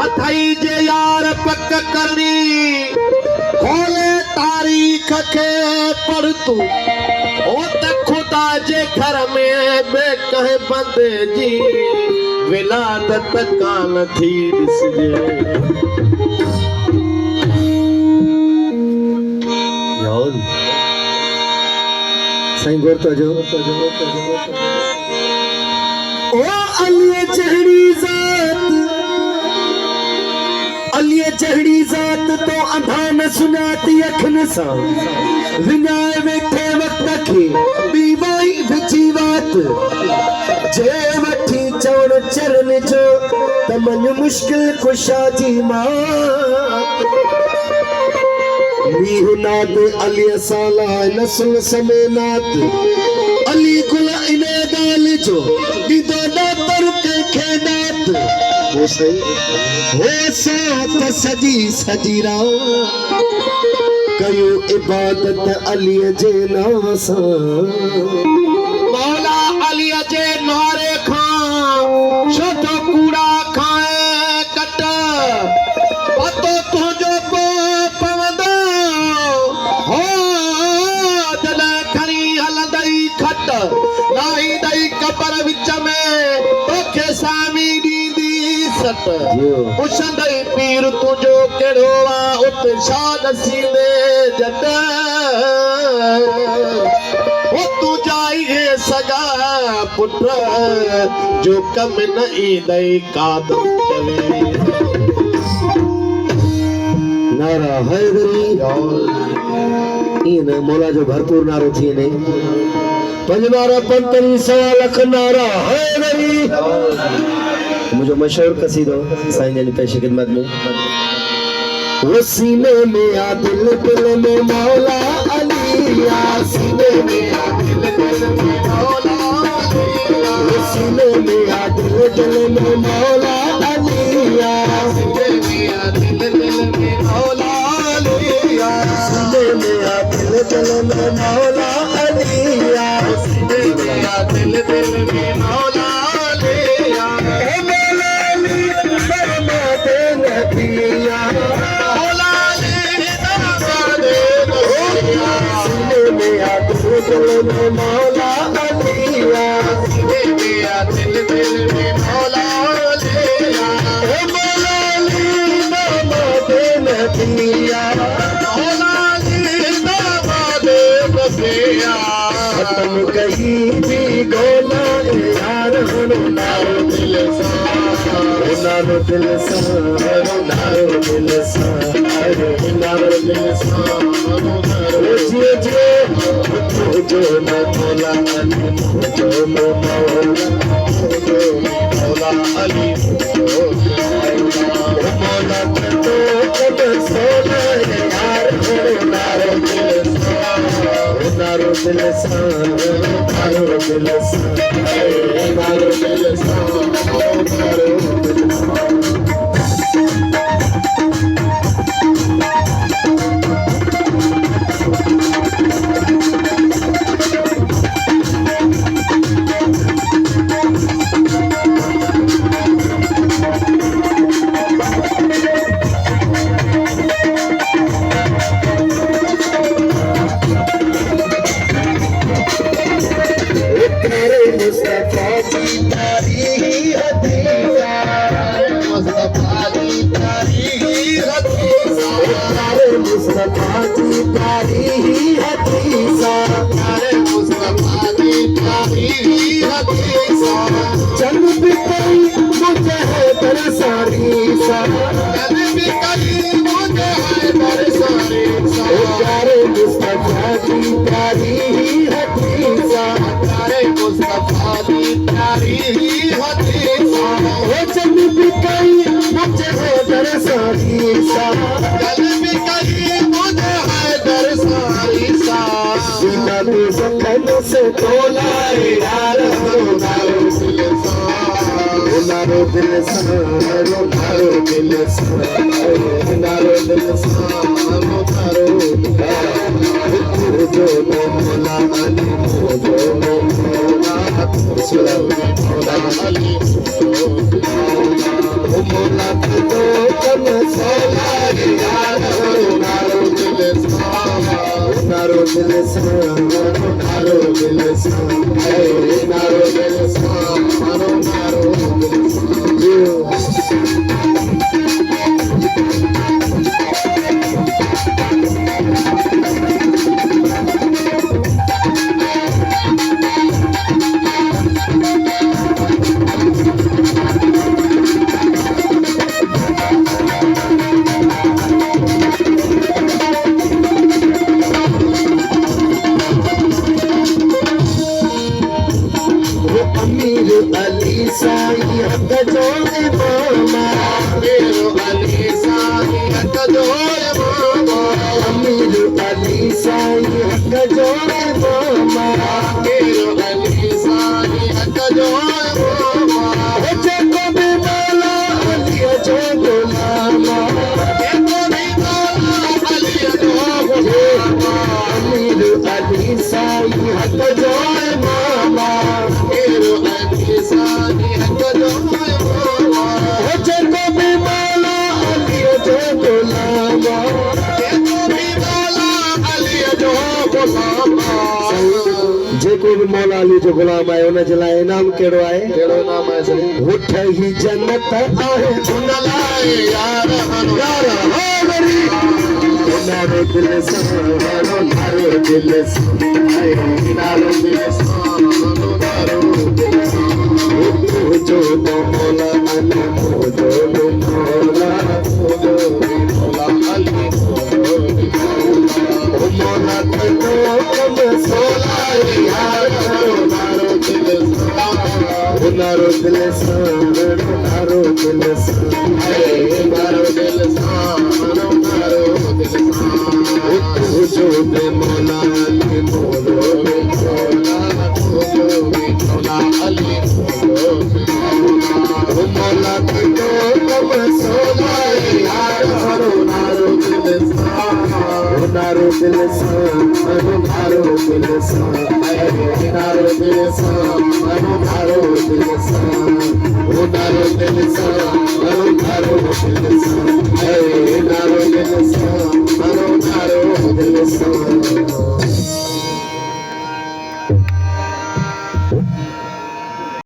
अथई जे यार पक करनी खोले तारीख के पढ़ तू ओ त खुदा जे घर में बे कहे बंदे जी विलादत कान थी दिसजे यार सही गोर तो जो ओ अलिए चढ़ी जात तो अंधा न सुनाती अखन सा विनाए वेठे वक्त खे बीवाई विची वात जे वठी चवण चरण जो तमन मुश्किल कुशा जी मां मीहुनात अली साला नस्ल समेनात अली गुल इने गाल जो दीदो ना पर के खेनात वो साथ सजी सजी रात कयो इबादत अली जे नाम सा मौला अली जे नारे खां छोटो कूड़ा खाए कट पतो तुझो को पवंदो हो जला खरी हलंदई खट लाई दई कबर विच में तोखे सामी पुछंदई पीर तुझो केड़ो आ उत शाद सीने जट ओ तू जाई है सगा पुत्र जो कम न ईंदई कादम चवे नारा हैदरी इन मौला जो भरपूर नारो थी ने पंजनारा 45 लख नारा हैदरी मुझे मशहूर कसीदो साईं ने पेश खिदमत में वो सीने में आ दिल दिल में मौला अली आ सीने में आ दिल दिल में मौला वो सीने में आ दिल दिल में मौला अली आ सीने में आ दिल दिल में मौला अली आ सीने में आ दिल दिल में मौला अली आ सीने में आ दिल दिल में मौला अली आ मौला अलिया दिल दिल में मौला अलिया मौला अली नाम दे नबिया मौला अली नाम दे नबिया खत्म कहीं भी गोला यार हो नारो दिल सा नारो दिल सा नारो दिल सा नारो दिल सा जो न मौला अली जो मौला अली मौला तो कब सोना यार नारो दिल सा नारो दिल सा नारो दिल सा नारो दिल सा नारो दिल सा से तोला यार नारो दिल सा नारो दिल सा नारो दिल सा नारो जो मौला अली जो मौला अली मौला तो दिल सा नारो दिल सा नारो दिल सा नारो दिल अली साईं हथ जोड़े मामा मेरो अली साईं हथ जोड़े मामा अमीर अली साईं हथ जोड़े मामा मेरो अली साईं हथ जोड़े मामा जेको भी मौला अली जो गुलामा जेको भी मौला अली जो गुलामा अमीर अली साईं हथ जोड़े मामा मेरो अली साईं हथ जोड़े मामा जेको भी मौला अली जो गुलामा जेको भी मौला अली जो गुलामा जेको भी मौला अली जो गुलाम आहे उन जे लाइ इनाम कहिड़ो आहे कहिड़ो इनाम आहे साईं उठ ही जन्नत आहे उन लाइ यार हरी नारो दिल सा नारो दिल सा नारो दिल सा नारो दिल सा जो मौला अली जो मौला अली मौला तो कम सोला यार नारो दिल सा नारो दिल सा नारो दिल सा जो मौला अली मौला अली मौला तो कम सोला यार नारो दिल सा नारो दिल सा नारो दिल सा नारो दिल सा नारो दिल सा नारो दिल सा नारो दिल सा नारो दिल सा